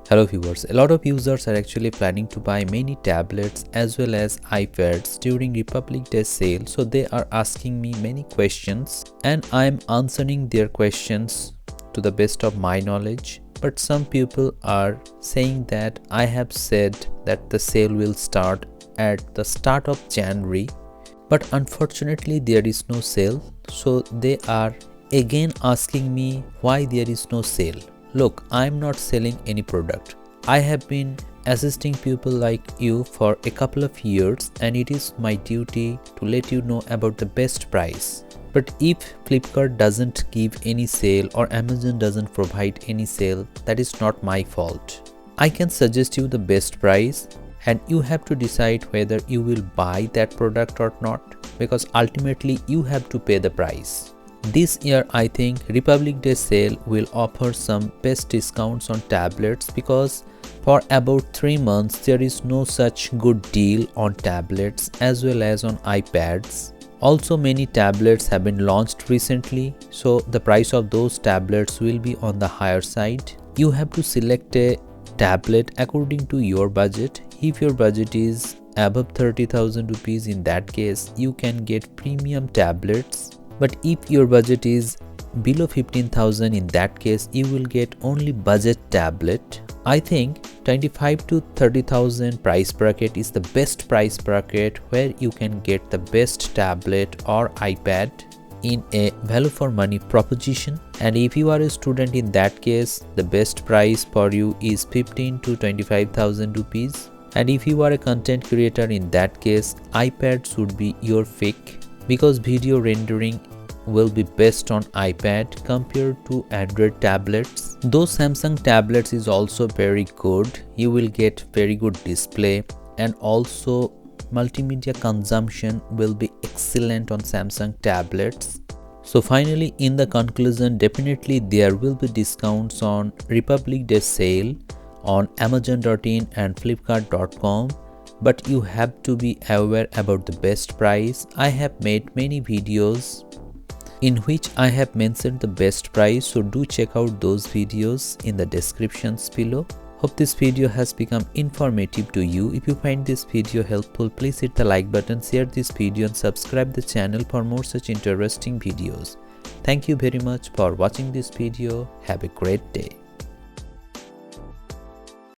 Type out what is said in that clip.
Hello viewers, a lot of users are actually planning to buy many tablets as well as iPads during Republic Day sale, so they are asking me many questions and I am answering their questions to the best of my knowledge. But some people are saying that I have said that the sale will start at the start of January, but unfortunately there is no sale, so they are again asking me why there is no sale. Look, I'm not selling any product. I have been assisting people like you for a couple of years and it is my duty to let you know about the best price. But if Flipkart doesn't give any sale or Amazon doesn't provide any sale, that is not my fault. I can suggest you the best price and you have to decide whether you will buy that product or not, because ultimately you have to pay the price. This year I think Republic Day sale will offer some best discounts on tablets, because for about 3 months there is no such good deal on tablets as well as on iPads. Also many tablets have been launched recently, so the price of those tablets will be on the higher side. You have to select a tablet according to your budget. If your budget is above 30,000 rupees, in that case you can get premium tablets. But if your budget is below 15,000, in that case you will get only budget tablet. I think 25 to 30,000 price bracket is the best price bracket where you can get the best tablet or iPad in a value for money proposition. And if you are a student, in that case the best price for you is 15 to 25,000 rupees. And if you are a content creator, in that case iPads would be your pick, because video rendering will be best on iPad compared to Android tablets. Though Samsung tablets is also very good, you will get very good display and also multimedia consumption will be excellent on Samsung tablets. So finally, in the conclusion, definitely there will be discounts on Republic Day sale on Amazon.in and Flipkart.com. But you have to be aware about the best price. I have made many videos in which I have mentioned the best price, so do check out those videos in the descriptions below. Hope this video has become informative to you. If you find this video helpful, please hit the like button, share this video and subscribe the channel for more such interesting videos. Thank you very much for watching this video. Have a great day.